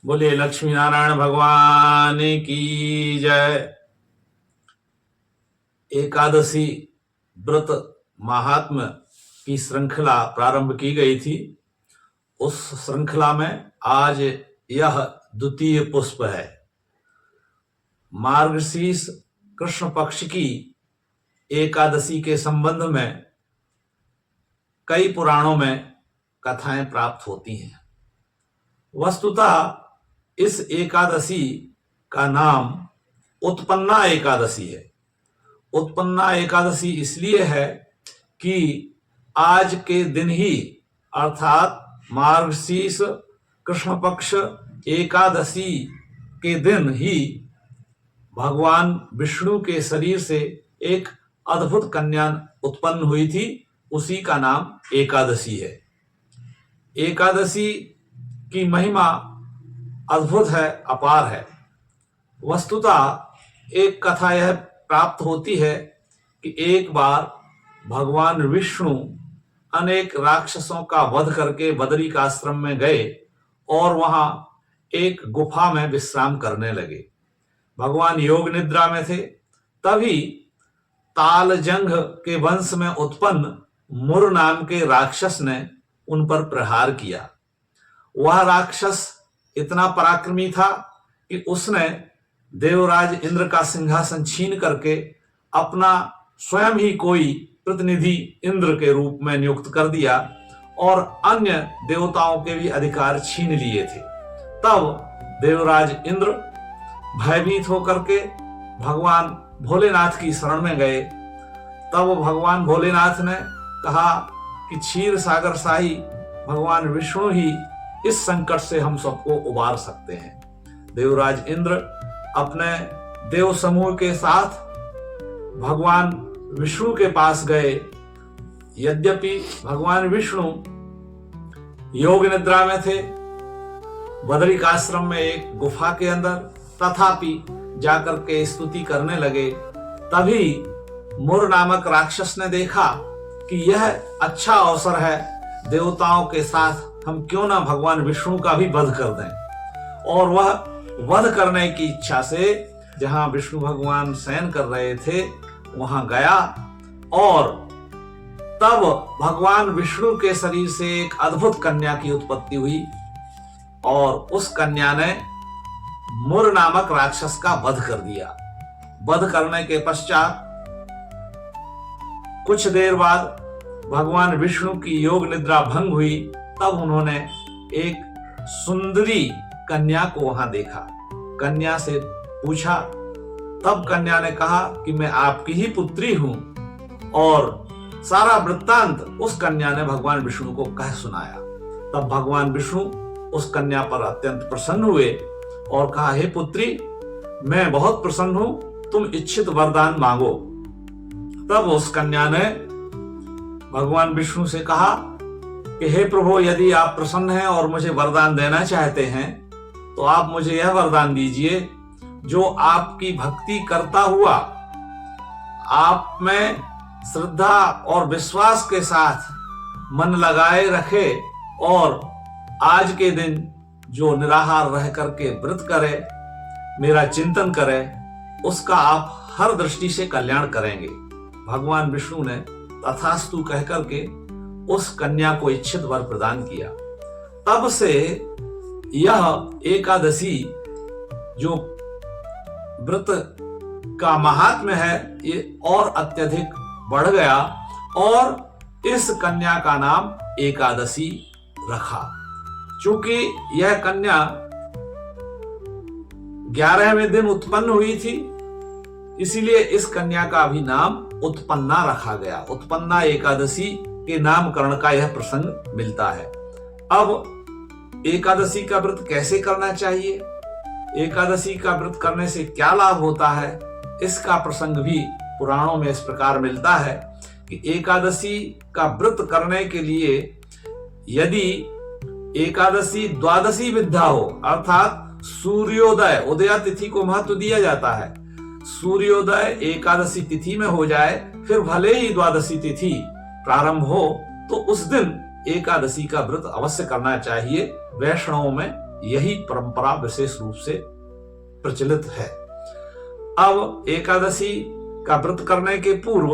बोलिए लक्ष्मी नारायण भगवान की जय। एकादशी व्रत महात्म्य की श्रृंखला प्रारंभ की गई थी। उस श्रृंखला में आज यह द्वितीय पुष्प है। मार्गशीर्ष कृष्ण पक्ष की एकादशी के संबंध में कई पुराणों में कथाएं प्राप्त होती हैं। वस्तुतः इस एकादशी का नाम उत्पन्ना एकादशी है। उत्पन्ना एकादशी इसलिए है कि आज के दिन ही अर्थात मार्गशीर्ष कृष्ण पक्ष एकादशी के दिन ही भगवान विष्णु के शरीर से एक अद्भुत कन्या उत्पन्न हुई थी। उसी का नाम एकादशी है। एकादशी की महिमा अद्भुत है, अपार है। वस्तुतः एक कथा यह प्राप्त होती है कि एक बार भगवान विष्णु अनेक राक्षसों का वध करके बदरी का आश्रम में गए और वहां एक गुफा में विश्राम करने लगे। भगवान योग निद्रा में थे। तभी तालजंघ के वंश में उत्पन्न मुर नाम के राक्षस ने उन पर प्रहार किया। वह राक्षस इतना पराक्रमी था कि उसने देवराज इंद्र का सिंहासन छीन करके अपना स्वयं ही कोई प्रतिनिधि इंद्र के रूप में नियुक्त कर दिया और अन्य देवताओं के भी अधिकार छीन लिए थे। तब देवराज इंद्र भयभीत होकर के भगवान भोलेनाथ की शरण में गए। तब भगवान भोलेनाथ ने कहा कि क्षीर सागर शाही भगवान विष्णु ही इस संकट से हम सबको उबार सकते हैं। देवराज इंद्र अपने देव समूह के साथ भगवान विष्णु के पास गए। यद्यपि भगवान विष्णु योग निद्रा में थे, बदरिकाश्रम में एक गुफा के अंदर, तथापि जाकर के स्तुति करने लगे। तभी मुर नामक राक्षस ने देखा कि यह अच्छा अवसर है, देवताओं के साथ हम क्यों ना भगवान विष्णु का भी वध कर दें। और वह वध करने की इच्छा से जहां विष्णु भगवान शयन कर रहे थे वहां गया और तब भगवान विष्णु के शरीर से एक अद्भुत कन्या की उत्पत्ति हुई और उस कन्या ने मुर नामक राक्षस का वध कर दिया। वध करने के पश्चात कुछ देर बाद भगवान विष्णु की योग निद्रा भंग हुई। तब उन्होंने एक सुंदरी कन्या को वहां देखा। कन्या से पूछा, तब कन्या ने कहा कि मैं आपकी ही पुत्री हूं और सारा वृत्तांत उस कन्या ने भगवान विष्णु को कह सुनाया। तब भगवान विष्णु उस कन्या पर अत्यंत प्रसन्न हुए और कहा, हे पुत्री, मैं बहुत प्रसन्न हूं, तुम इच्छित वरदान मांगो। तब उस कन्या ने भगवान विष्णु से कहा कि हे प्रभु, यदि आप प्रसन्न हैं और मुझे वरदान देना चाहते हैं तो आप मुझे यह वरदान दीजिए, जो आपकी भक्ति करता हुआ आप में श्रद्धा और विश्वास के साथ मन लगाए रखे और आज के दिन जो निराहार रह करके व्रत करे, मेरा चिंतन करे, उसका आप हर दृष्टि से कल्याण करेंगे। भगवान विष्णु ने तथास्तु कह करके उस कन्या को इच्छित वर प्रदान किया। तब से यह एकादशी जो व्रत का महात्म्य है ये और अत्यधिक बढ़ गया और इस कन्या का नाम एकादशी रखा। चूंकि यह कन्या 11वें दिन उत्पन्न हुई थी, इसीलिए इस कन्या का भी नाम उत्पन्ना रखा गया। उत्पन्ना एकादशी के नामकरण का यह प्रसंग मिलता है। अब एकादशी का व्रत कैसे करना चाहिए, एकादशी का व्रत करने से क्या लाभ होता है, इसका प्रसंग भी पुराणों में इस प्रकार मिलता है कि एकादशी का व्रत करने के लिए यदि एकादशी द्वादशी विद्या हो, अर्थात सूर्योदय, उदया तिथि को महत्व दिया जाता है, सूर्योदय एकादशी तिथि में हो जाए, फिर भले ही द्वादशी तिथि प्रारंभ हो, तो उस दिन एकादशी का व्रत अवश्य करना चाहिए। वैष्णवों में यही परंपरा विशेष रूप से प्रचलित है। अब एकादशी का व्रत करने के पूर्व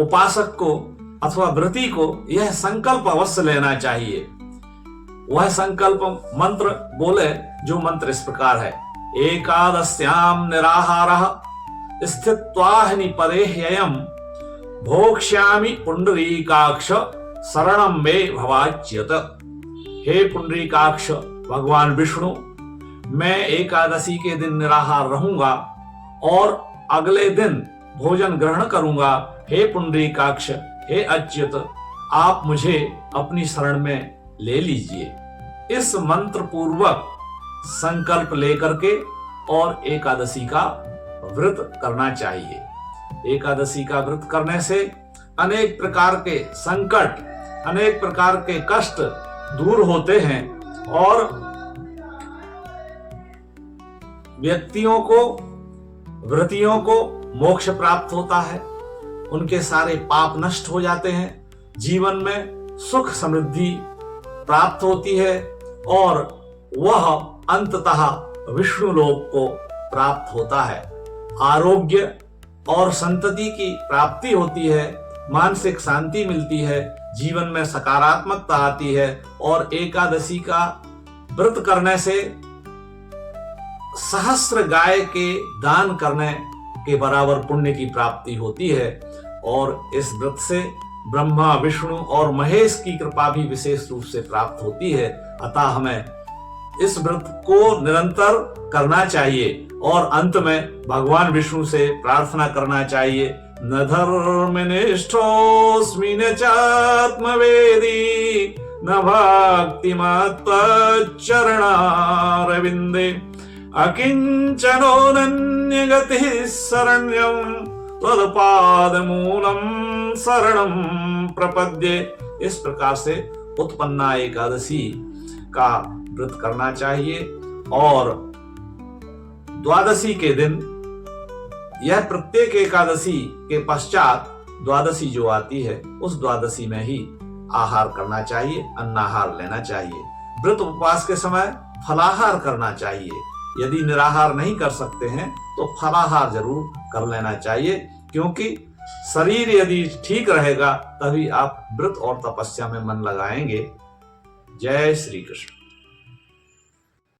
उपासक को अथवा व्रती को यह संकल्प अवश्य लेना चाहिए। वह संकल्प मंत्र बोले, जो मंत्र इस प्रकार है: एकादश्याम निराहारः स्थित्वाहिनि परेह्ययम् भोक्ष्यामि पुंडरीकाक्ष शरणं मे भवाच्युत। हे पुंडरीकाक्ष भगवान विष्णु, मैं एकादशी के दिन निराहार रहूंगा और अगले दिन भोजन ग्रहण करूंगा। हे पुंडरीकाक्ष, हे अच्युत, आप मुझे अपनी शरण में ले लीजिए। इस मंत्र पूर्वक संकल्प लेकर के और एकादशी का व्रत करना चाहिए। एकादशी का व्रत करने से अनेक प्रकार के संकट, अनेक प्रकार के कष्ट दूर होते हैं और व्यक्तियों को, व्रतियों को मोक्ष प्राप्त होता है। उनके सारे पाप नष्ट हो जाते हैं, जीवन में सुख समृद्धि प्राप्त होती है और वह अंततः विष्णु लोक को प्राप्त होता है। आरोग्य और संतति की प्राप्ति होती है, मानसिक शांति मिलती है, जीवन में सकारात्मकता आती है और एकादशी का व्रत करने से सहस्र गाय के दान करने के बराबर पुण्य की प्राप्ति होती है और इस व्रत से ब्रह्मा, विष्णु और महेश की कृपा भी विशेष रूप से प्राप्त होती है। अतः हमें इस व्रत को निरंतर करना चाहिए और अंत में भगवान विष्णु से प्रार्थना करना चाहिए: न धर्मनिष्ठोऽस्मि न चात्मवेदी न भक्तिमत्तच्चरणारविन्दे अकिंचनोऽनन्यगतिः शरण्यं त्वत्पादमूलं शरणं प्रपद्ये। इस प्रकार से उत्पन्ना एकादशी का व्रत करना चाहिए और द्वादशी के दिन, यह प्रत्येक एकादशी के पश्चात द्वादशी जो आती है उस द्वादशी में ही आहार करना चाहिए, अन्नाहार लेना चाहिए। व्रत उपवास के समय फलाहार करना चाहिए। यदि निराहार नहीं कर सकते हैं तो फलाहार जरूर कर लेना चाहिए, क्योंकि शरीर यदि ठीक रहेगा तभी आप व्रत और तपस्या में मन लगाएंगे। जय श्री कृष्ण।